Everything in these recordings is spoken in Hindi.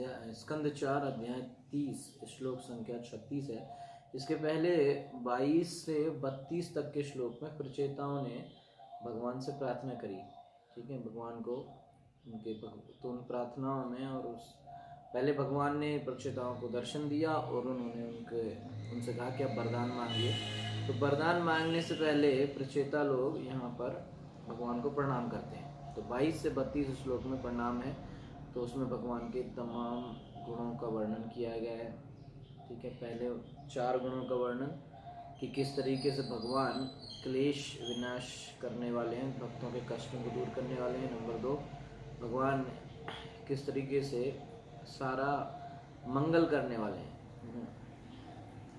अध्याय स्कंद 4 अध्याय 30 श्लोक संख्या 36 है। इसके पहले 22 से 32 तक के श्लोक में प्रचेताओं ने भगवान से प्रार्थना करी। ठीक है, भगवान को उनके तो उन प्रार्थनाओं में और उस पहले भगवान ने प्रचेताओं को दर्शन दिया और उन्होंने उनसे कहा कि आप वरदान मांगिए। तो वरदान मांगने से पहले प्रचेता लोग यहाँ पर भगवान को प्रणाम करते हैं। तो 22 से 32 श्लोक में प्रणाम है, तो उसमें भगवान के तमाम गुणों का वर्णन किया गया है। ठीक है, पहले 4 गुणों का वर्णन कि किस तरीके से भगवान क्लेश विनाश करने वाले हैं, भक्तों के कष्टों को दूर करने वाले हैं। नंबर 2, भगवान किस तरीके से सारा मंगल करने वाले हैं।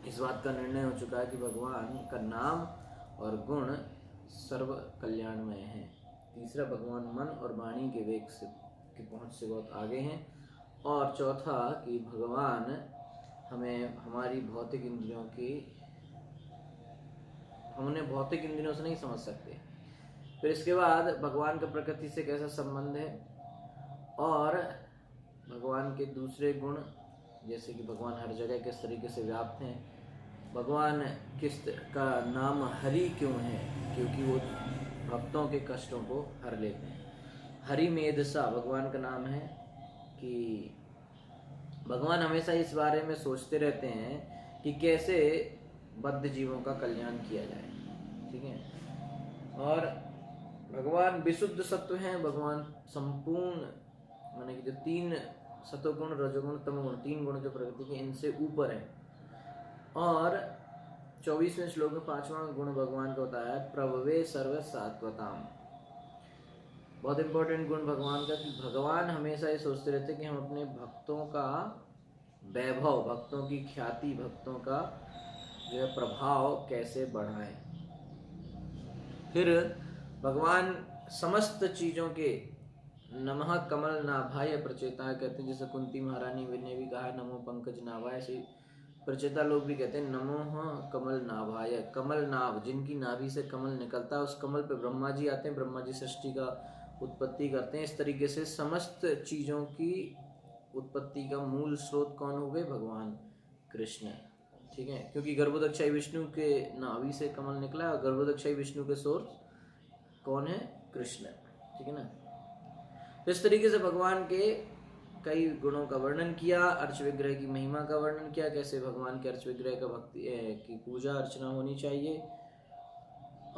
इस बात का निर्णय हो चुका है कि भगवान का नाम और गुण सर्व कल्याणमय है। तीसरा, भगवान मन और वाणी के वेग से की पहुंच से बहुत आगे हैं। और चौथा कि भगवान हमें हमारी भौतिक इंद्रियों से नहीं समझ सकते। फिर इसके बाद भगवान का प्रकृति से कैसा संबंध है और भगवान के दूसरे गुण, जैसे कि भगवान हर जगह किस तरीके से व्याप्त हैं, भगवान का नाम हरि क्यों है, क्योंकि वो भक्तों के कष्टों को हर लेते हैं। हरि मेधसा भगवान का नाम है कि भगवान हमेशा इस बारे में सोचते रहते हैं कि कैसे बद्ध जीवों का कल्याण किया जाए। ठीक है, और भगवान विशुद्ध सत्व हैं। भगवान संपूर्ण माने कि जो 3 सतोगुण, रजोगुण, तमोगुण, 3 गुण जो प्रकृति के इनसे ऊपर है। और 24वें श्लोक में 5वां गुण भगवान का बताया है, प्रभवे सर्व सात्वताम। बहुत इंपॉर्टेंट गुण भगवान का कि भगवान हमेशा ये सोचते रहते कि हम अपने भक्तों का वैभव, भक्तों की ख्याति, भक्तों का जो है प्रभाव कैसे बढ़ाएं। फिर भगवान समस्त चीजों के नमः कमल नाभाय प्रचेता कहते हैं। जैसे कुंती महारानी ने भी कहा नमो पंकज नाभाय, ऐसे प्रचेता लोग भी कहते हैं नमो कमल नाभाय। कमल नाभ, जिनकी नाभि से कमल निकलता है, उस कमल पे ब्रह्मा जी आते हैं, ब्रह्मा जी सृष्टि का उत्पत्ति करते हैं। इस तरीके से समस्त चीजों की उत्पत्ति का मूल स्रोत कौन हो गए? भगवान कृष्ण। ठीक है, क्योंकि गर्भोदक्षाई विष्णु के नाभि से कमल निकला है और गर्भोदक्षाई विष्णु के सोर्स कौन है? कृष्ण। ठीक है ना। तो इस तरीके से भगवान के कई गुणों का वर्णन किया, अर्च विग्रह की महिमा का वर्णन किया, कैसे भगवान के अर्च विग्रह का भक्ति की पूजा अर्चना होनी चाहिए।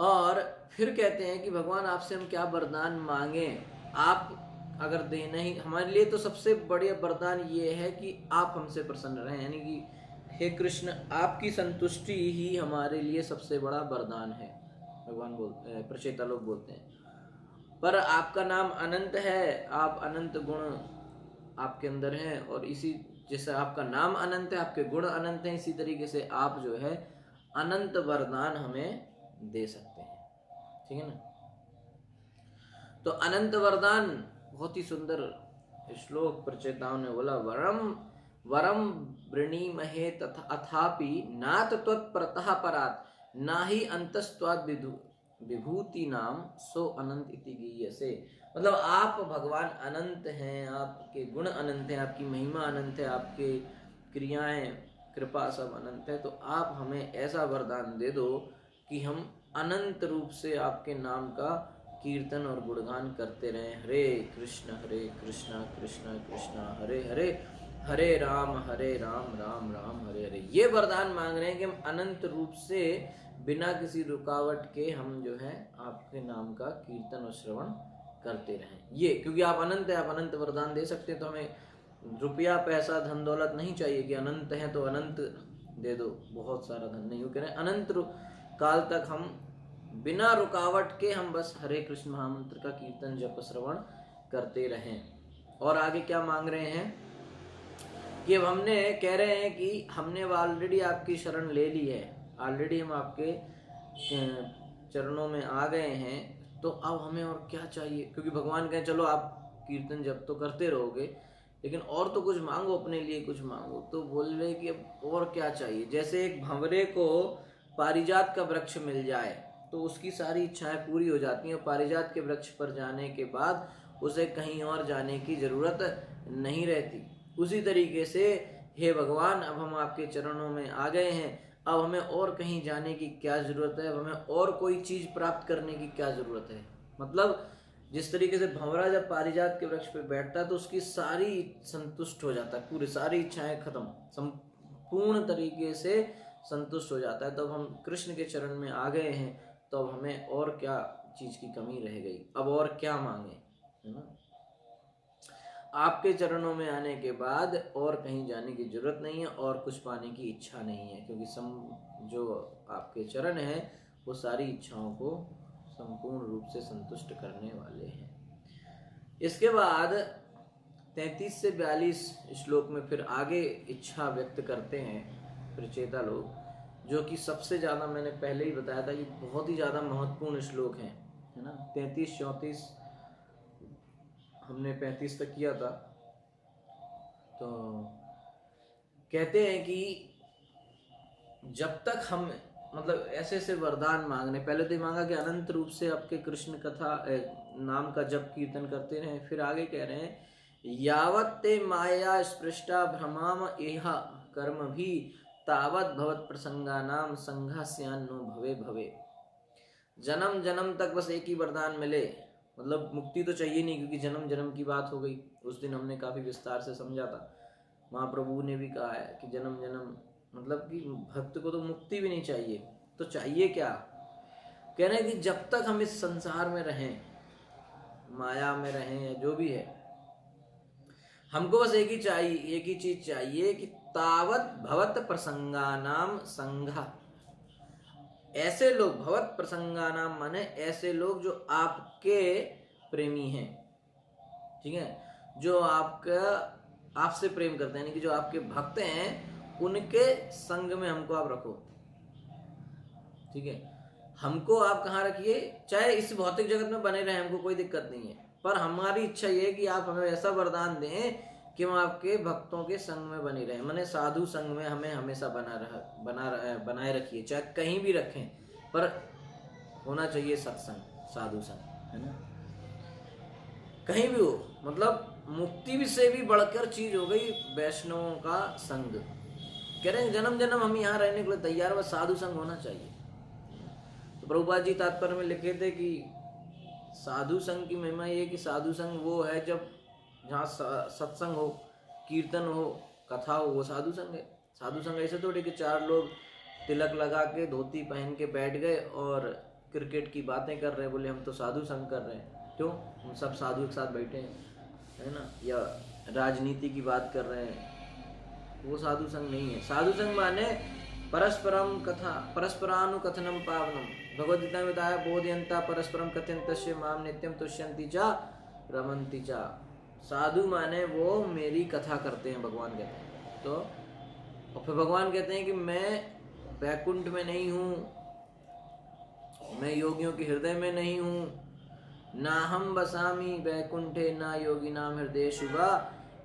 और फिर कहते हैं कि भगवान आपसे हम क्या वरदान मांगे, आप अगर देना ही हमारे लिए, तो सबसे बढ़िया वरदान ये है कि आप हमसे प्रसन्न रहें। यानी कि हे कृष्ण, आपकी संतुष्टि ही हमारे लिए सबसे बड़ा वरदान है। भगवान बोलते हैं, प्रचेता लोग बोलते हैं, पर आपका नाम अनंत है, आप अनंत गुण आपके अंदर हैं, और इसी जैसे आपका नाम अनंत है, आपके गुण अनंत हैं, इसी तरीके से आप जो है अनंत वरदान हमें दे सकते हैं। ठीक है ना। तो अनंत वरदान, बहुत ही सुंदर श्लोक प्रचेताओं ने बोला, वरम वृणीमहे तथा अथापि नात त्वत्प्रतः परात् नाही अंतस्त्वाद विभूति नाम सो अनंत इति गीयसे। मतलब आप भगवान अनंत हैं, आपके गुण अनंत हैं, आपकी महिमा अनंत है, आपके क्रियाएं कृपा सब अनंत है। तो आप हमें ऐसा वरदान दे दो कि हम अनंत रूप से आपके नाम का कीर्तन और गुणगान करते रहें। हरे कृष्ण कृष्ण कृष्ण हरे हरे, हरे राम राम राम हरे हरे। ये वरदान मांग रहे हैं कि हम अनंत रूप से बिना किसी रुकावट के हम जो है आपके नाम का कीर्तन और श्रवण करते रहें। ये क्योंकि आप अनंत है, आप अनंत वरदान दे सकते हैं। तो हमें रुपया पैसा धन दौलत नहीं चाहिए कि अनंत है तो अनंत दे दो, बहुत सारा धन नहीं। वो कह रहे हैं अनंत काल तक हम बिना रुकावट के हम बस हरे कृष्ण महामंत्र का कीर्तन जप श्रवण करते रहें। और आगे क्या मांग रहे हैं कि अब हमने कह रहे हैं कि हमने ऑलरेडी आपकी शरण ले ली है, ऑलरेडी हम आपके चरणों में आ गए हैं, तो अब हमें और क्या चाहिए? क्योंकि भगवान कहें चलो आप कीर्तन जप तो करते रहोगे, लेकिन और तो कुछ मांगो, अपने लिए कुछ मांगो। तो बोल रहे कि अब और क्या चाहिए? जैसे एक भंवरे को पारिजात का वृक्ष मिल जाए तो उसकी सारी इच्छाएं पूरी हो जाती हैं। पारिजात के वृक्ष पर जाने के बाद उसे कहीं और जाने की जरूरत नहीं रहती। उसी तरीके से हे भगवान, अब हम आपके चरणों में आ गए हैं, अब हमें और कहीं जाने की क्या जरूरत है, अब हमें और कोई चीज प्राप्त करने की क्या जरूरत है। मतलब जिस तरीके से भंवरा जब पारिजात के वृक्ष पे बैठता है तो उसकी सारी संतुष्ट हो जाता है, पूरी सारी इच्छाएं खत्म, संपूर्ण तरीके से संतुष्ट हो जाता है। तो अब हम कृष्ण के चरण में आ गए हैं, तो अब हमें और क्या चीज की कमी रह गई, अब और क्या मांगे, है ना। आपके चरणों में आने के बाद और कहीं जाने की जरूरत नहीं है और कुछ पाने की इच्छा नहीं है, क्योंकि जो आपके चरण हैं वो सारी इच्छाओं को संपूर्ण रूप से संतुष्ट करने वाले हैं। इसके बाद 33 से 42 श्लोक में फिर आगे इच्छा व्यक्त करते हैं प्रचेता लोग, जो कि सबसे ज्यादा मैंने पहले ही बताया था कि बहुत ही ज्यादा महत्वपूर्ण श्लोक हैं, है ना। 33, 34 हमने 35 तक किया था। तो कहते हैं कि जब तक हम मतलब ऐसे ऐसे वरदान मांगने, पहले तो मांगा कि अनंत रूप से आपके कृष्ण कथा नाम का जप कीर्तन करते रहे। फिर आगे कह रहे हैं यावत ते माया स्पृष्टा भ्रमाम एहा कर्म भी तावत भवत प्रसंगा नाम संघास्यान्नो भवे भवे। जन्म जन्म तक बस एक ही वरदान मिले, मतलब मुक्ति तो चाहिए नहीं, क्योंकि जन्म जन्म की बात हो गई। उस दिन हमने काफी विस्तार से समझा था, महाप्रभु ने भी कहा है कि जन्म जन्म मतलब कि भक्त को तो मुक्ति भी नहीं चाहिए, तो चाहिए क्या। कह रहे हैं कि जब तक हम इस संसार में रहें, माया में रहें या जो भी है, हमको बस एक ही चीज चाहिए कि तावत भवत प्रसंगानाम संघा। ऐसे लोग, भवत प्रसंगानाम माने ऐसे लोग जो आपके प्रेमी हैं, ठीक है, जो आपसे प्रेम करते हैं, यानी कि जो आपके भक्त हैं, उनके संग में हमको आप रखो, ठीक है। हमको आप कहाँ रखिए, चाहे इस भौतिक जगत में बने रहे, हमको कोई दिक्कत नहीं है, पर हमारी इच्छा ये है कि आप हमें ऐसा वरदान दें कि हम आपके भक्तों के संग में बने रहें, माने साधु संग में हमें हमेशा बनाए रखिए, चाहे कहीं भी रखें, पर होना चाहिए सत्संग, साधु संग, है ना, कहीं भी हो। मतलब मुक्ति भी से भी बढ़कर चीज हो गई वैष्णवों का संग। कह रहे हैं जन्म जन्म हम यहाँ रहने के लिए तैयार, बस साधु संग होना चाहिए। तो प्रभुपाद जी तात्पर्य में लिखे थे कि साधु संग की महिमा ये कि साधु संग वो है जब जहाँ सत्संग हो, कीर्तन हो, कथा हो, वो साधु संग है। साधु संग ऐसे थोड़े कि चार लोग तिलक लगा के धोती पहन के बैठ गए और क्रिकेट की बातें कर रहे हैं, बोले हम तो साधु संग कर रहे हैं। क्यों? हम सब साधु एक साथ बैठे हैं, है ना, या राजनीति की बात कर रहे हैं, वो साधु संग नहीं है। साधु संग माने परस्परम कथा परस्परानुकथनम पावनम। भगवद्गीता में बताया बोधयंता परस्परम कथयन्तस्य माम नित्यम तुष्यन्ति च रमन्ति च। साधु माने वो मेरी कथा करते हैं, भगवान कहते हैं। तो और फिर भगवान कहते हैं कि मैं वैकुंठ में नहीं हूँ, मैं योगियों के हृदय में नहीं हूँ, ना हम बसामी वैकुंठे ना योगी नाम हृदय शुभा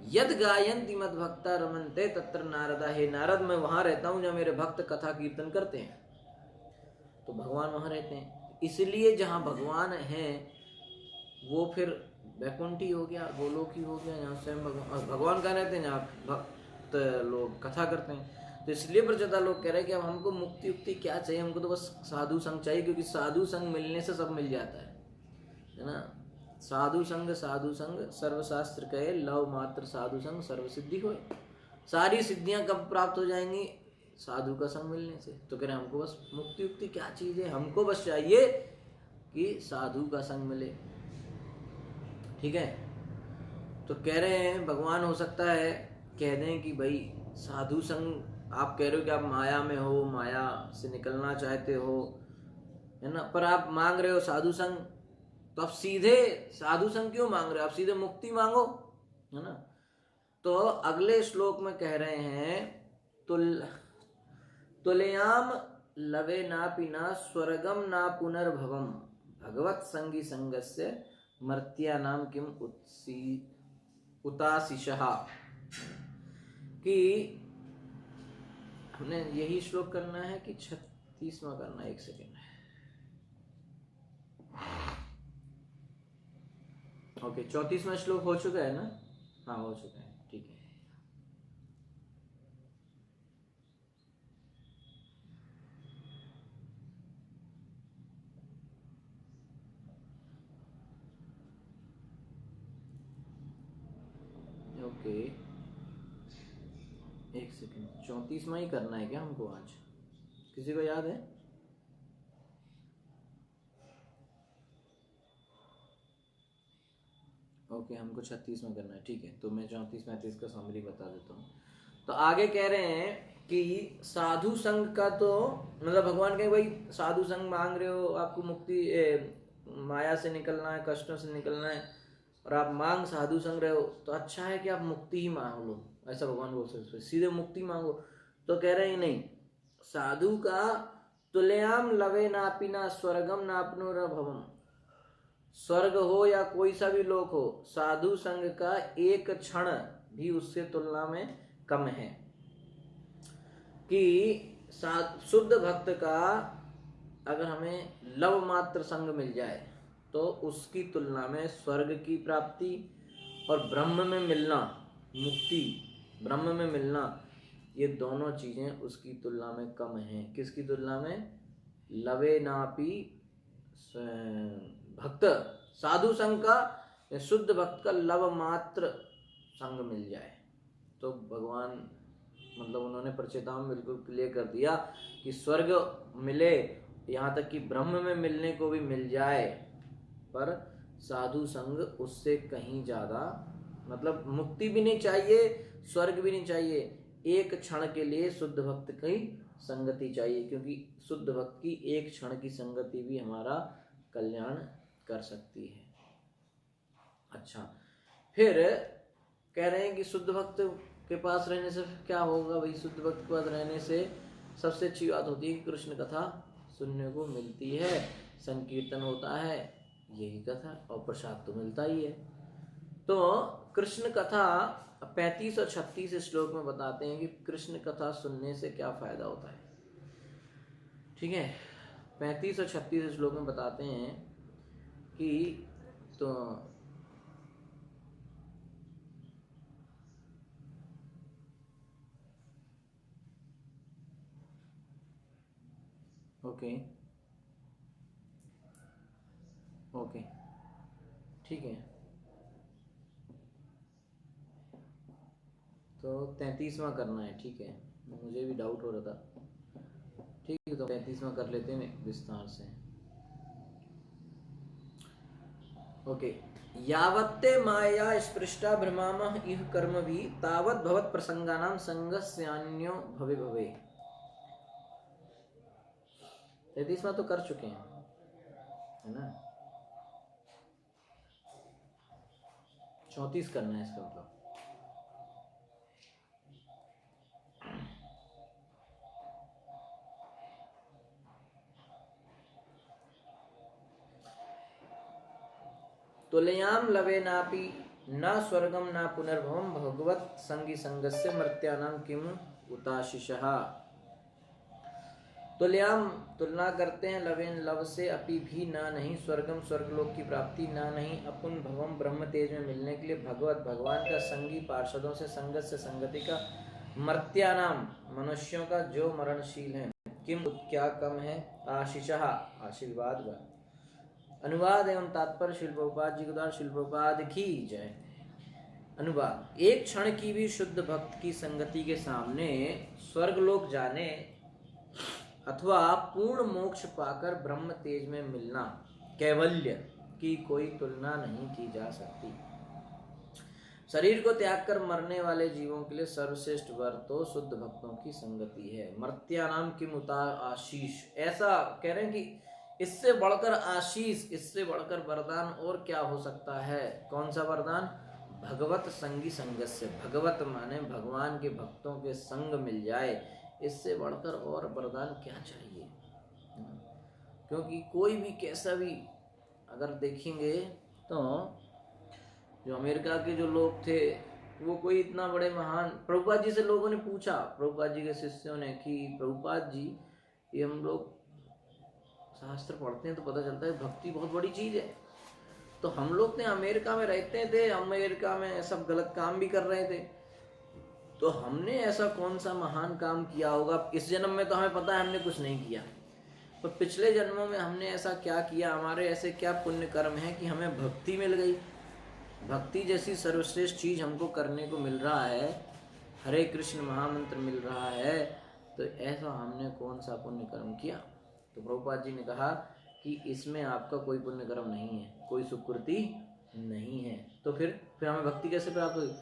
यद गायन्ति मद भक्ता रमन्ते तत्र नारदा। हे नारद, मैं वहां रहता हूँ जहाँ मेरे भक्त कथा कीर्तन करते हैं, तो भगवान वहां रहते हैं। इसलिए जहाँ भगवान हैं वो फिर वैकुंठ ही हो गया, गोलोक ही हो गया, यहाँ स्वयं भगवान कहाँ रहते हैं, जहाँ भक्त लोग कथा करते हैं। तो इसलिए प्रचेता लोग कह रहे हैं कि अब हमको मुक्ति उक्ति क्या चाहिए, हमको तो बस साधु संग चाहिए, क्योंकि साधु संग मिलने से सब मिल जाता है ना। साधु संग सर्वशास्त्र कहे, लव मात्र साधु संग सर्व सिद्धि होए। सारी सिद्धियां कब प्राप्त हो जाएंगी? साधु का संग मिलने से। तो कह रहे हमको बस मुक्ति उक्ति क्या चीज है, हमको बस चाहिए कि साधु का संग मिले, ठीक है। तो कह रहे हैं भगवान हो सकता है कह दें कि भाई साधु संग, आप कह रहे हो कि आप माया में हो, माया से निकलना चाहते हो, है ना, पर आप मांग रहे हो साधु संग, तो आप सीधे साधु संग क्यों मांग रहे हो, आप सीधे मुक्ति मांगो, है ना। तो अगले श्लोक में कह रहे हैं तुलयाम लवे नापि ना स्वर्गम ना पुनर्भवम भगवत संगी संगस्य मर्त्या नाम किम उताशिषः। कि हमने यही श्लोक करना है कि 36वां करना है? एक सेकेंड, ओके 34वां श्लोक हो चुका है ना? हाँ हो चुका है, ठीक है। ओके, एक सेकेंड, 34वां ही करना है क्या हमको आज? किसी को याद है? ओके, हमको 36वां करना है, ठीक है। तो मैं 34 35 का समरी बता देता हूँ। तो आगे कह रहे हैं कि साधु संघ का तो मतलब भगवान कहे भाई साधु संघ मांग रहे हो, आपको मुक्ति माया से निकलना है, कष्टों से निकलना है, और आप मांग साधु संग रहे हो, तो अच्छा है कि आप मुक्ति ही मांग लो, ऐसा भगवान बोल सकते, सीधे मुक्ति मांगो। तो कह रहे हैं नहीं, साधु का तुल्याम लवे नापि ना स्वर्गम नापनो भवम, स्वर्ग हो या कोई सा भी लोक हो, साधु संग का एक क्षण भी उससे तुलना में कम है। कि शुद्ध भक्त का अगर हमें लव मात्र संग मिल जाए तो उसकी तुलना में स्वर्ग की प्राप्ति और ब्रह्म में मिलना, मुक्ति ब्रह्म में मिलना, ये दोनों चीजें उसकी तुलना में कम हैं। किसकी तुलना में? लवे नापी भक्त, साधु संग का या शुद्ध भक्त का लव मात्र संग मिल जाए तो भगवान मतलब उन्होंने प्रचेताओं में बिल्कुल क्लियर कर दिया कि स्वर्ग मिले, यहाँ तक कि ब्रह्म में मिलने को भी मिल जाए, पर साधु संग उससे कहीं ज्यादा, मतलब मुक्ति भी नहीं चाहिए, स्वर्ग भी नहीं चाहिए, एक क्षण के लिए शुद्ध भक्त की संगति चाहिए, क्योंकि शुद्ध भक्त की एक क्षण की संगति भी हमारा कल्याण कर सकती है। अच्छा, फिर कह रहे हैं कि शुद्ध भक्त के पास रहने से क्या होगा भाई? शुद्ध भक्त के पास रहने से सबसे अच्छी बात होती है कि कृष्ण कथा सुनने को मिलती है, संकीर्तन होता है, यही कथा, और प्रसाद तो मिलता ही है। तो कृष्ण कथा 35 और 36 श्लोक में बताते हैं कि कृष्ण कथा सुनने से क्या फायदा होता है। ठीक है, 35 और 36 श्लोक में बताते हैं कि तो ओके ओके ठीक है, तो 33वां करना है। ठीक है, मुझे भी डाउट हो रहा था। ठीक है, तो 35वां कर लेते हैं विस्तार से। ओके, यावत्ते माया स्पृष्टा भ्रमामः इह कर्म भी तावत् भवत् प्रसंगानां संगस्यान्यो भवे भवे। 33वां तो कर चुके हैं, है ना? 34 करना है इसका मतलब। तुलयाम लवे नापि न स्वर्गम न पुनर्भवम भगवत संगी संगस्य मर्त्यानाम किम उताशिषः। तुलयाम तुलना करते हैं, लवेन लव से, अपि भी ना नहीं, स्वर्गम स्वर्गलोक की प्राप्ति ना नहीं, अपुन भवम ब्रह्म तेज में मिलने के लिए, भगवत भगवान का संगी पार्षदों से, संगत से संगति का, मर्त्यानाम मनुष्यों का जो मरणशील है, किम क्या कम है, आशीषः आशीर्वाद का। अनुवाद एवं तात्पर्य श्रील प्रभुपाद जी के द्वारा, श्रील प्रभुपाद की जय। अनुवाद, एक क्षण की भी शुद्ध भक्त की संगति के सामने स्वर्गलोक जाने अथवा पूर्ण मोक्ष पाकर ब्रह्म तेज में मिलना, कैवल्य की कोई तुलना नहीं की जा सकती। शरीर को त्याग कर मरने वाले जीवों के लिए सर्वश्रेष्ठ वर तो शुद्ध भक्तों की संगति है। मर्त्यानाम किम उता आशीष, ऐसा कह रहे हैं कि इससे बढ़कर आशीष, इससे बढ़कर वरदान और क्या हो सकता है? कौन सा वरदान? भगवत संगी संगस्य, भगवत माने भगवान के भक्तों के संग मिल जाए, इससे बढ़कर और वरदान क्या चाहिए? क्योंकि कोई भी कैसा भी अगर देखेंगे तो जो अमेरिका के जो लोग थे वो कोई इतना बड़े महान, प्रभुपाद जी से लोगों ने पूछा, प्रभुपाद जी के शिष्यों ने, कि प्रभुपाद जी ये हम लोग शास्त्र पढ़ते हैं तो पता चलता है भक्ति बहुत बड़ी चीज है, तो हम लोग ने अमेरिका में रहते थे, अमेरिका में सब गलत काम भी कर रहे थे, तो हमने ऐसा कौन सा महान काम किया होगा? इस जन्म में तो हमें पता है हमने कुछ नहीं किया, पर पिछले जन्मों में हमने ऐसा क्या किया, हमारे ऐसे क्या पुण्य कर्म है कि हमें भक्ति मिल गई? भक्ति जैसी सर्वश्रेष्ठ चीज हमको करने को मिल रहा है, हरे कृष्ण महामंत्र मिल रहा है, तो ऐसा हमने कौन सा पुण्य कर्म किया? तो प्रभुपाद जी ने कहा कि इसमें आपका कोई पुण्य कर्म नहीं है, कोई सुकृति नहीं है। तो फिर हमें भक्ति कैसे प्राप्त हुई?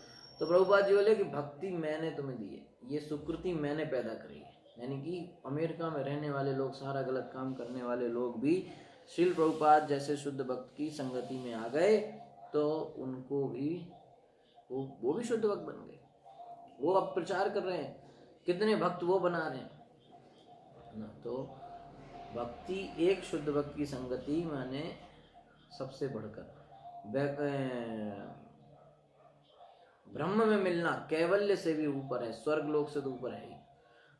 तो प्रभुपाद जी बोले कि भक्ति मैंने तुम्हें दी है, ये सुकृति मैंने पैदा करी है। यानी कि अमेरिका में रहने वाले लोग, सारा गलत काम करने वाले लोग भी श्रील प्रभुपाद जैसे शुद्ध भक्त की संगति में आ गए, तो उनको भी वो भी शुद्ध भक्त बन गए। वो अब प्रचार कर रहे हैं, कितने भक्त वो बना रहे हैं ना। तो भक्ति एक शुद्ध भक्त की संगति माने सबसे बढ़कर ब्रह्म में मिलना कैवल्य से भी ऊपर है, स्वर्ग लोक से तो ऊपर है ही।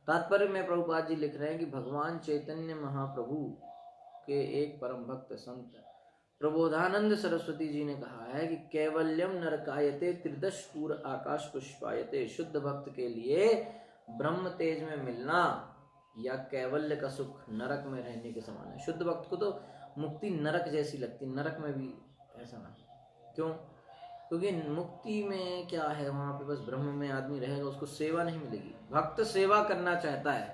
तात्पर्य में प्रभुपाद जी लिख रहे हैं कि भगवान चैतन्य महाप्रभु के एक परम भक्त संत प्रबोधानंद सरस्वती जी ने कहा है कि कैवल्यम नरकायते त्रिदश पूर आकाश पुष्पायते। शुद्ध भक्त के लिए ब्रह्म तेज में मिलना या कैवल्य का सुख नरक में रहने के समान है। शुद्ध भक्त को तो मुक्ति नरक जैसी लगती, नरक में भी ऐसा ना। क्यों? क्योंकि मुक्ति में क्या है, वहां पे बस ब्रह्म में आदमी रहेगा, उसको सेवा नहीं मिलेगी। भक्त सेवा करना चाहता है।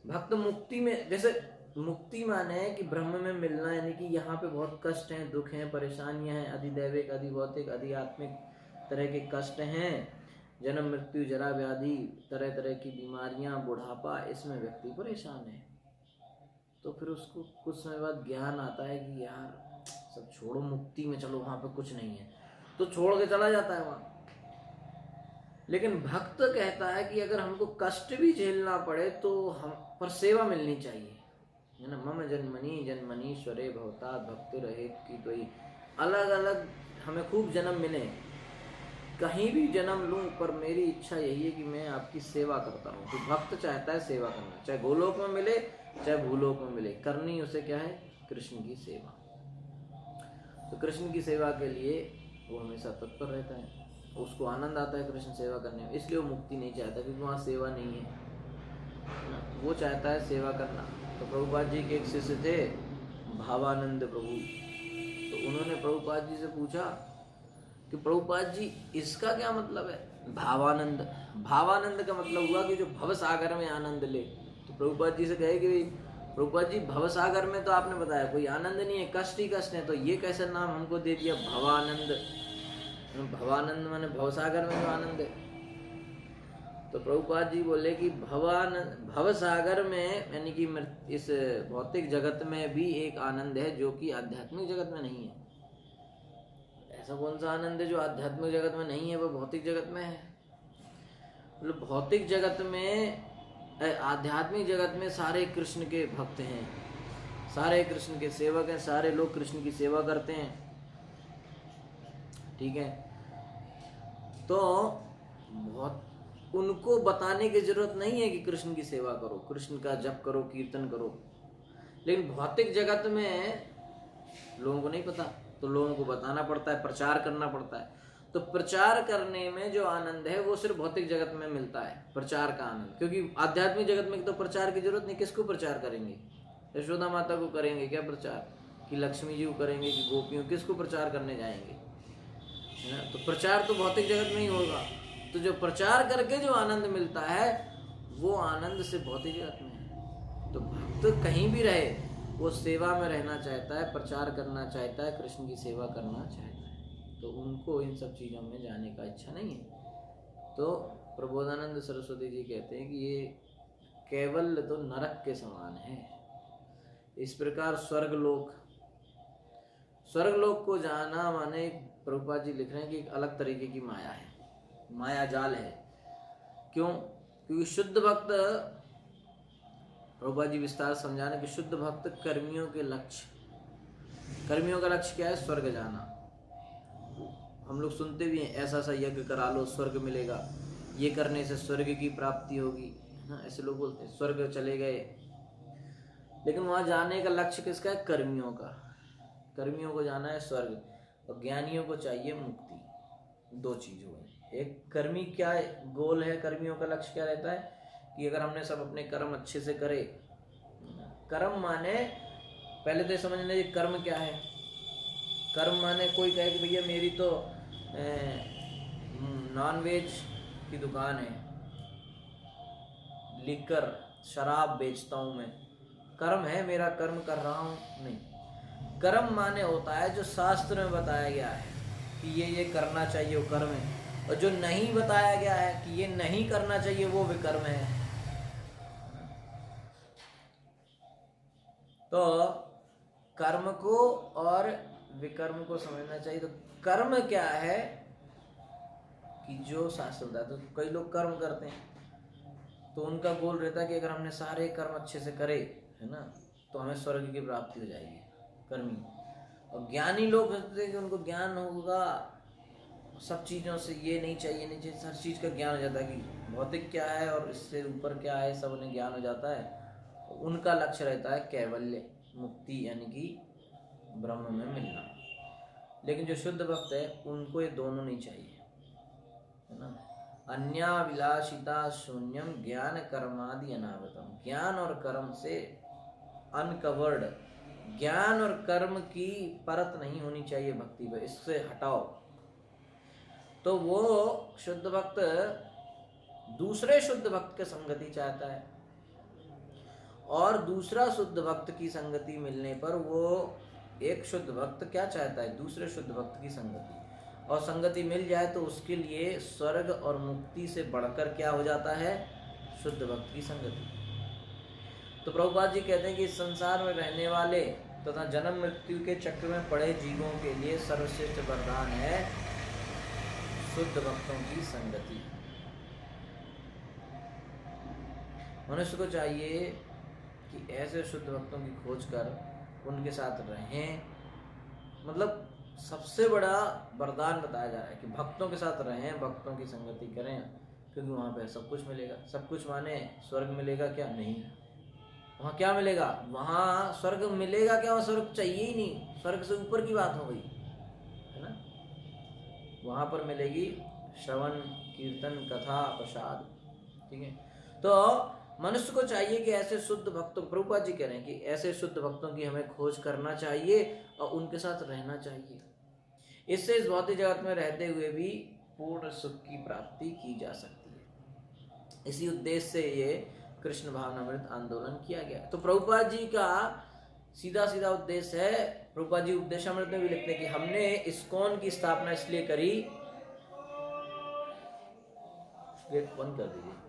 भक्त मुक्ति में, जैसे मुक्ति माने कि ब्रह्म में मिलना, यानी कि यहाँ पे बहुत कष्ट हैं, दुख हैं, परेशानियां हैं, अधिदैविक, अधिभौतिक, अधिआत्मिक तरह के कष्ट हैं, जन्म मृत्यु जरा व्याधि, तरह तरह की बीमारियां, बुढ़ापा, इसमें व्यक्ति परेशान है। तो फिर उसको कुछ समय बाद ज्ञान आता है कि यार सब छोड़ो, मुक्ति में चलो, वहां पे कुछ नहीं है, तो छोड़ के चला जाता है वहां। लेकिन भक्त कहता है कि अगर हमको कष्ट भी झेलना पड़े तो हम पर सेवा मिलनी चाहिए, है ना। मम जन्मनी जन्मनीश्वरे भवता भक्ति रहित की तो ही। अलग अलग हमें खूब जन्म मिले, कहीं भी जन्म लूं, पर मेरी इच्छा यही है कि मैं आपकी सेवा करता हूँ। तो भक्त चाहता है सेवा करना, चाहे गोलोक में मिले चाहे भूलोक में मिले, करनी उसे क्या है? कृष्ण की सेवा। तो कृष्ण की सेवा के लिए वो हमेशा तत्पर रहता है, उसको आनंद आता है कृष्ण सेवा करने में, इसलिए वो मुक्ति नहीं चाहता, क्योंकि वहाँ सेवा नहीं है ना। वो चाहता है सेवा करना। तो प्रभुपाद जी के एक शिष्य थे भावानंद प्रभु, तो उन्होंने प्रभुपाद जी से पूछा कि प्रभुपाद जी इसका क्या मतलब है? भावानंद, भावानंद का मतलब हुआ कि जो भव सागर में आनंद ले। तो प्रभुपाद जी से कहे कि प्रभुपाद जी भव सागर में तो आपने बताया कोई आनंद नहीं है, कष्ट ही कष्ट है, तो ये कैसे नाम हमको दे दिया भवानंद? भवानंद माने भव सागर में जो आनंद है। तो प्रभुपाद जी बोले कि भव सागर में, यानी कि इस भौतिक जगत में भी एक आनंद है जो कि आध्यात्मिक जगत में नहीं है। ऐसा कौन सा आनंद है जो आध्यात्मिक जगत में नहीं है, वो भौतिक जगत में है? मतलब भौतिक जगत में, आध्यात्मिक जगत में सारे कृष्ण के भक्त हैं, सारे कृष्ण के सेवक हैं, सारे लोग कृष्ण की सेवा करते हैं, ठीक है। तो बहुत उनको बताने की जरूरत नहीं है कि कृष्ण की सेवा करो, कृष्ण का जप करो, कीर्तन करो। लेकिन भौतिक जगत में लोगों को नहीं पता, तो लोगों को बताना पड़ता है, प्रचार करना पड़ता है। तो प्रचार करने में जो आनंद है वो सिर्फ भौतिक जगत में मिलता है, प्रचार का आनंद। क्योंकि आध्यात्मिक जगत में तो प्रचार की जरूरत नहीं, किसको प्रचार करेंगे? यशोदा माता को करेंगे क्या प्रचार? कि लक्ष्मी जी को करेंगे, कि गोपियों, किसको प्रचार करने जाएंगे, है ना। तो प्रचार तो भौतिक जगत में ही होगा। तो जो प्रचार करके जो आनंद मिलता है वो आनंद से भौतिक जगत में है। तो भक्त कहीं भी रहे वो सेवा में रहना चाहता है, प्रचार करना चाहता है, कृष्ण की सेवा करना चाहता है। तो उनको इन सब चीज़ों में जाने का इच्छा नहीं है। तो प्रबोधानंद सरस्वती जी कहते हैं कि ये केवल तो नरक के समान है। इस प्रकार स्वर्गलोक को जाना माने, प्रभुपाद जी लिख रहे हैं कि एक अलग तरीके की माया है, माया जाल है। क्यों? क्योंकि शुद्ध भक्त, प्रभुपाद जी विस्तार समझाने कि शुद्ध भक्त कर्मियों का लक्ष्य क्या है? स्वर्ग जाना। हम लोग सुनते भी हैं, ऐसा सा यज्ञ करा लो स्वर्ग मिलेगा, ये करने से स्वर्ग की प्राप्ति होगी, हाँ ऐसे लोग बोलते हैं, स्वर्ग चले गए। लेकिन वहां जाने का लक्ष्य किसका है? कर्मियों का। कर्मियों को जाना है स्वर्ग, और ज्ञानियों को चाहिए मुक्ति। दो चीज हो गई। एक कर्मी क्या गोल है, कर्मियों का लक्ष्य क्या रहता है कि अगर हमने सब अपने कर्म अच्छे से करे, कर्म माने पहले तो समझ लीजिए कर्म क्या है। कर्म माने कोई कहे कि भैया मेरी तो नॉन वेज की दुकान है, लिकर शराब बेचता हूँ मैं, कर्म है मेरा, कर्म कर रहा हूँ? नहीं। कर्म माने होता है जो शास्त्र में बताया गया है कि ये करना चाहिए, वो कर्म है, और जो नहीं बताया गया है कि ये नहीं करना चाहिए, वो विकर्म है। तो कर्म को और विकर्म को समझना चाहिए। तो कर्म क्या है कि जो शास्त्र बताया, तो कई लोग कर्म करते हैं तो उनका गोल रहता है कि अगर हमने सारे कर्म अच्छे से करे, है ना, तो हमें स्वर्ग की प्राप्ति हो जाएगी, कर्मी। और ज्ञानी लोग सोचते हैं कि उनको ज्ञान होगा सब चीज़ों से, ये नहीं चाहिए नहीं चाहिए, हर चीज़ का ज्ञान हो जाता है कि भौतिक क्या है और इससे ऊपर क्या है, सब उन्हें ज्ञान हो जाता है। उनका लक्ष्य रहता है कैवल्य मुक्ति, यानी कि ब्रह्म में मिलना। लेकिन जो शुद्ध भक्त है उनको ये दोनों नहीं चाहिए, है ना। अन्याभिलाषिता शून्यम ज्ञान कर्मादि अनावृतम। ज्ञान और कर्म से अनकवर्ड, ज्ञान और कर्म की परत नहीं होनी चाहिए भक्ति पे, इससे हटाओ। तो वो शुद्ध भक्त दूसरे शुद्ध भक्त की संगति चाहता है, और दूसरा शुद्ध भक्त की संगति मिलने पर वो एक शुद्ध भक्त क्या चाहता है, दूसरे शुद्ध भक्त की संगति, और संगति मिल जाए तो उसके लिए स्वर्ग और मुक्ति से बढ़कर क्या हो जाता है, शुद्ध भक्त की संगति। तो प्रभुपाद जी कहते हैं कि इस संसार में रहने वाले तथा जन्म मृत्यु के चक्र में पड़े जीवों के लिए सर्वश्रेष्ठ वरदान है शुद्ध भक्तों की संगति। मनुष्य को चाहिए कि ऐसे शुद्ध भक्तों की खोज कर उनके साथ रहें। मतलब सबसे बड़ा वरदान बताया जा रहा है कि भक्तों के साथ रहें, भक्तों की संगति करें, क्योंकि वहाँ पे सब कुछ मिलेगा। सब कुछ माने स्वर्ग मिलेगा क्या? नहीं। वहाँ क्या मिलेगा? वहाँ स्वर्ग मिलेगा क्या? वहाँ स्वर्ग चाहिए ही नहीं, स्वर्ग से ऊपर की बात हो गई, है ना। वहाँ पर मिलेगी श्रवण कीर्तन कथा प्रसाद, ठीक है। तो मनुष्य को चाहिए कि ऐसे शुद्ध भक्तों, प्रभुपाद जी कह रहे हैं कि ऐसे शुद्ध भक्तों की हमें खोज करना चाहिए और उनके साथ रहना चाहिए। इससे इस भौतिक जगत में रहते हुए भी पूर्ण सुख की प्राप्ति की जा सकती है। इसी उद्देश्य से ये कृष्ण भावनामृत आंदोलन किया गया। तो प्रभुपाद जी का सीधा सीधा उद्देश्य है, प्रभुपाद जी उपदेशामृत में भी लिखते हैं कि हमने इस्कॉन की स्थापना इसलिए करी, गेट बंद कर दीजिए।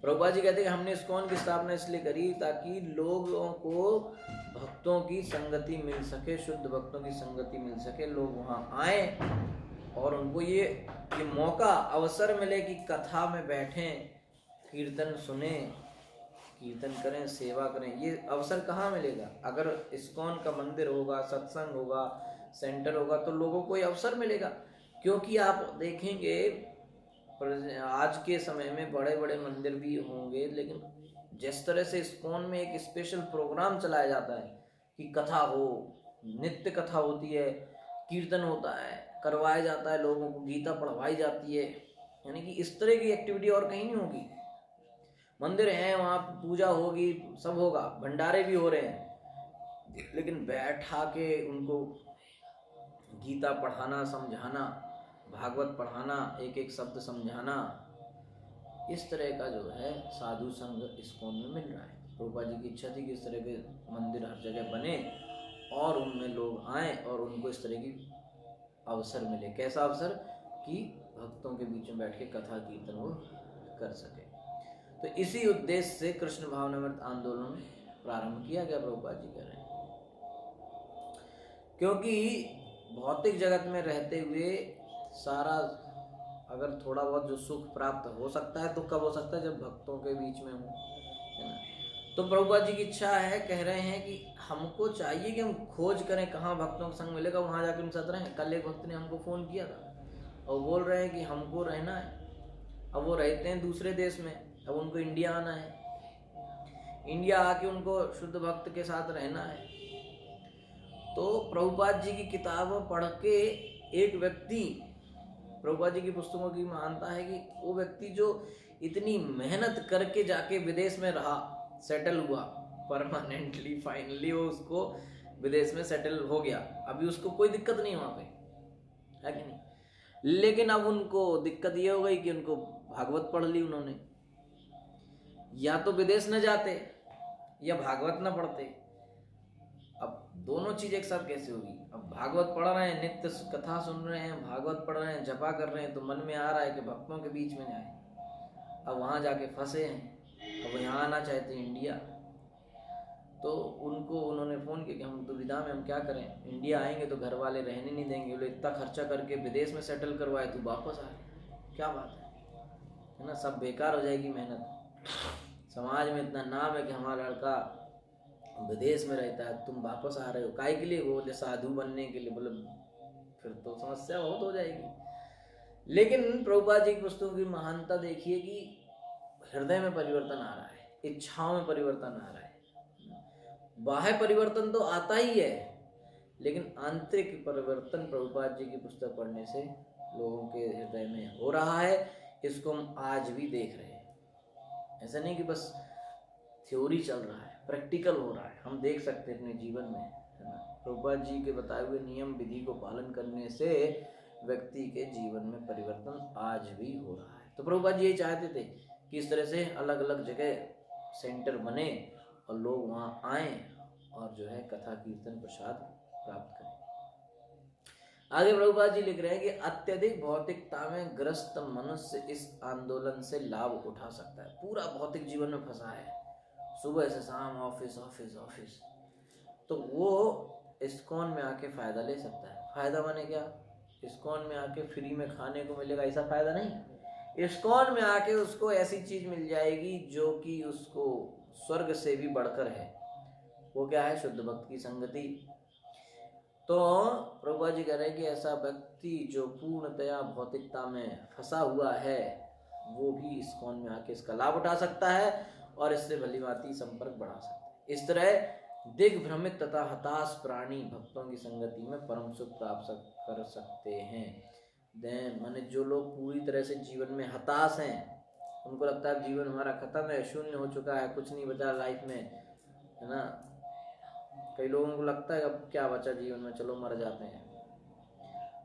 प्रभुपाद जी कहते हैं कि हमने इस्कॉन की स्थापना इसलिए करी ताकि लोगों को भक्तों की संगति मिल सके, शुद्ध भक्तों की संगति मिल सके, लोग वहाँ आए और उनको ये मौका अवसर मिले कि कथा में बैठें, कीर्तन सुने, कीर्तन करें, सेवा करें। ये अवसर कहाँ मिलेगा? अगर इस्कॉन का मंदिर होगा, सत्संग होगा, सेंटर होगा, तो लोगों को ये अवसर मिलेगा। क्योंकि आप देखेंगे आज के समय में बड़े बड़े मंदिर भी होंगे, लेकिन जिस तरह से इस्कॉन में एक स्पेशल प्रोग्राम चलाया जाता है कि कथा हो, नित्य कथा होती है, कीर्तन होता है, करवाया जाता है, लोगों को गीता पढ़वाई जाती है, यानी कि इस तरह की एक्टिविटी और कहीं नहीं होगी। मंदिर हैं, वहाँ पूजा होगी, सब होगा, भंडारे भी हो रहे हैं, लेकिन बैठा के उनको गीता पढ़ाना, समझाना, भागवत पढ़ाना, एक एक शब्द समझाना, इस तरह का जो है साधु संग इस्कॉन में मिल रहा है। प्रभुपाद जी की इच्छा थी कि इस तरह के मंदिर हर जगह बने और उनमें लोग आए और उनको इस तरह की अवसर मिले। कैसा अवसर? कि भक्तों के बीच में बैठ के कथा कीर्तन वो कर सके। तो इसी उद्देश्य से कृष्ण भावनामृत आंदोलन प्रारंभ किया गया, प्रभुपाद जी कह रहे हैं। क्योंकि भौतिक जगत में रहते हुए सारा अगर थोड़ा बहुत जो सुख प्राप्त हो सकता है तो कब हो सकता है? जब भक्तों के बीच में हो, है ना। तो प्रभुपाद जी की इच्छा है, कह रहे हैं कि हमको चाहिए कि हम खोज करें कहाँ भक्तों का संग मिलेगा, वहाँ जाकर उनके साथ रहें। कल एक भक्त ने हमको फ़ोन किया था और बोल रहे हैं कि हमको रहना है। अब वो रहते हैं दूसरे देश में, अब उनको इंडिया आना है, इंडिया आके उनको शुद्ध भक्त के साथ रहना है। तो प्रभुपाद जी की किताबें पढ़ के एक व्यक्ति, प्रभुपाद जी की पुस्तकों की मानता है कि वो व्यक्ति जो इतनी मेहनत करके जाके विदेश में रहा, सेटल हुआ परमानेंटली, फाइनली वो उसको विदेश में सेटल हो गया, अभी उसको कोई दिक्कत नहीं वहां पे, है कि नहीं। लेकिन अब उनको दिक्कत ये हो गई कि उनको भागवत पढ़ ली उन्होंने, या तो विदेश न जाते या भागवत न पढ़ते। अब दोनों चीज एक साथ कैसे होगी? अब भागवत पढ़ रहे हैं, नित्य कथा सुन रहे हैं, भागवत पढ़ रहे हैं, जपा कर रहे हैं, तो मन में आ रहा है कि भक्तों के बीच में जाए। अब वहां जाके फंसे हैं, अब यहाँ आना चाहते हैं इंडिया, तो उनको उन्होंने फोन किया कि हम दुविधा में, हम क्या करें, इंडिया आएंगे तो घर वाले रहने नहीं देंगे, बोले इतना खर्चा करके विदेश में सेटल करवाए, तू वापस आ रहे, क्या बात है ना, सब बेकार हो जाएगी मेहनत। समाज में इतना नाम है कि हमारा लड़का विदेश में रहता है, तुम वापस आ रहे हो काहे के लिए? बोले साधु बनने के लिए। बोले फिर तो समस्या बहुत हो जाएगी। लेकिन प्रभुपाद जी की पुस्तकों की महानता देखिए कि हृदय में परिवर्तन आ रहा है, इच्छाओं में परिवर्तन आ रहा है। बाह्य परिवर्तन तो आता ही है, लेकिन आंतरिक परिवर्तन प्रभुपाद जी की पुस्तक पढ़ने से लोगों के हृदय में हो रहा है। इसको हम आज भी देख रहे हैं। ऐसा नहीं कि बस थ्योरी चल रहा है, प्रैक्टिकल हो रहा है, हम देख सकते हैं अपने जीवन में, है ना। प्रभुपाद जी के बताए हुए नियम विधि को पालन करने से व्यक्ति के जीवन में परिवर्तन आज भी हो रहा है। तो प्रभुपाद जी यही चाहते थे कि इस तरह से अलग अलग जगह सेंटर बने और लोग वहाँ आए और जो है कथा कीर्तन प्रसाद प्राप्त करें। आगे प्रभुपाद जी लिख रहे हैं कि अत्यधिक भौतिकता में ग्रस्त मनुष्य इस आंदोलन से लाभ उठा सकता है। पूरा भौतिक जीवन में फंसा है, सुबह से शाम ऑफिस ऑफिस ऑफिस, तो वो इस्कॉन में आके फायदा ले सकता है। फायदा माने क्या? इस्कॉन में आके फ्री में खाने को मिलेगा, ऐसा फायदा नहीं। इस्कॉन में आके उसको ऐसी चीज मिल जाएगी जो कि उसको स्वर्ग से भी बढ़कर है। वो क्या है? शुद्ध भक्त की संगति। तो प्रभुपाद जी कह रहे हैं कि ऐसा व्यक्ति जो पूर्णतया भौतिकता में फंसा हुआ है, वो भी इस्कॉन में आके इसका लाभ उठा सकता है और इससे भलीभांति संपर्क बढ़ा सकता है। इस तरह दिग्भ्रमित तथा हताश प्राणी भक्तों की संगति में परम सुख प्राप्त कर सकते हैं। माने जो लोग पूरी तरह से जीवन में हताश हैं, उनको लगता है जीवन हमारा खत्म है, शून्य हो चुका है, कुछ नहीं बचा लाइफ में, है ना। कई लोगों को लगता है अब क्या बचा जीवन में, चलो मर जाते हैं।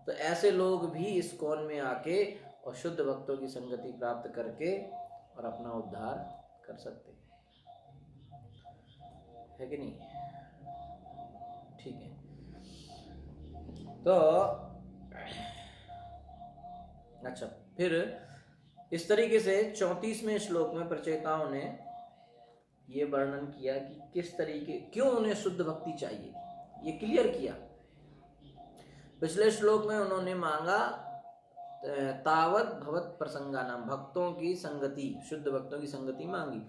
तो ऐसे लोग भी इस्कॉन में आके और शुद्ध भक्तों की संगति प्राप्त करके और अपना उद्धार कर सकते हैं, है कि नहीं? ठीक है। तो अच्छा, फिर इस तरीके से 34वें श्लोक में प्रचेताओं ने ये वर्णन किया कि किस तरीके, क्यों उन्हें शुद्ध भक्ति चाहिए, ये क्लियर किया। पिछले श्लोक में उन्होंने मांगा तावत भवत प्रसंगानाम, भक्तों की संगति, शुद्ध भक्तों की संगति मांगी।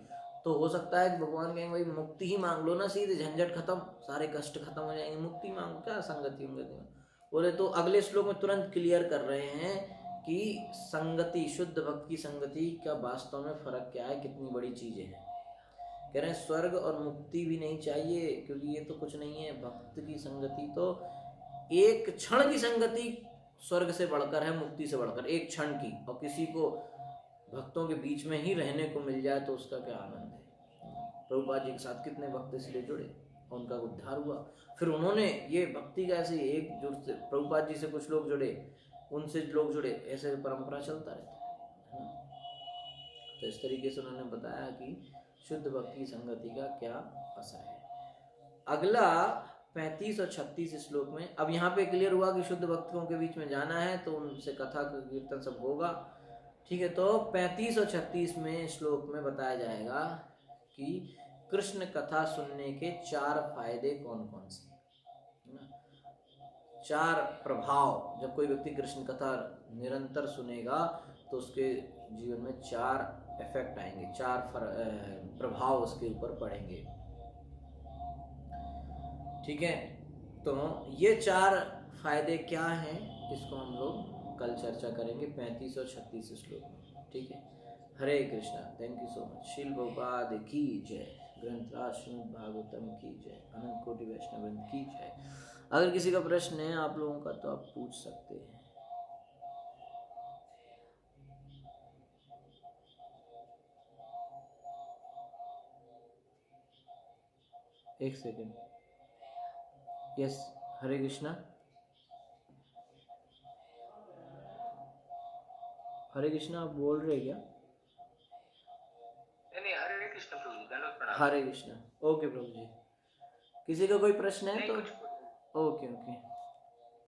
तो हो सकता है कि भगवान कहेंगे भाई मुक्ति ही मांग लो ना, सीधे झंझट खत्म, सारे कष्ट खत्म हो जाएंगे, मुक्ति मांगो, क्या संगति होंगे। बोले तो अगले श्लोक में तुरंत क्लियर कर रहे हैं कि संगति, शुद्ध भक्त की संगति का वास्तव में फर्क क्या है, कितनी बड़ी चीजें हैं। कह रहे हैं स्वर्ग और मुक्ति भी नहीं चाहिए, क्योंकि ये तो कुछ नहीं है। भक्त की संगति तो एक क्षण की संगति स्वर्ग से बढ़कर है, मुक्ति से बढ़कर, एक क्षण की। और किसी को भक्तों के बीच में ही रहने को मिल जाए तो उसका क्या आनंद है। प्रभुपाद जी के साथ कितने भक्त इसलिए जुड़े और उनका उद्धार हुआ। फिर उन्होंने ये भक्ति का ऐसे एक जुड़ से, प्रभुपाद जी से कुछ लोग जुड़े, उनसे लोग जुड़े, ऐसे परंपरा चलता रहता है। तो इस तरीके से उन्होंने बताया कि शुद्ध भक्ति की संगति का क्या असर है। अगला 35 और 36 श्लोक में, अब यहाँ पे क्लियर हुआ कि शुद्ध भक्तों के बीच में जाना है तो उनसे कथा कीर्तन सब होगा, ठीक है। तो 35 और 36 में श्लोक में बताया जाएगा कि कृष्ण कथा सुनने के 4 फायदे कौन कौन से, 4 प्रभाव। जब कोई व्यक्ति कृष्ण कथा निरंतर सुनेगा तो उसके जीवन में 4 इफेक्ट आएंगे, 4 प्रभाव उसके ऊपर पड़ेंगे, ठीक है। तो ये 4 फायदे क्या हैं, इसको हम लोग कल चर्चा करेंगे 35 और 36 श्लोक में, ठीक है। Hare Krishna, thank you so much. Srila Prabhupada की जय, ग्रंथराज श्रीमद् भागवतम की जय, अनंत कोटि वैष्णव वृंद की जय। अगर किसी का प्रश्न है आप लोगों का तो आप पूछ सकते हैं। एक सेकेंड। यस, हरे कृष्णा। हरे कृष्णा, आप बोल रहे क्या? नहीं, हरे कृष्ण प्रभु जी, दंडवत प्रणाम। हरे कृष्णा। ओके प्रभु जी, किसी का कोई प्रश्न है नहीं, तो? कुछ ओके ओके।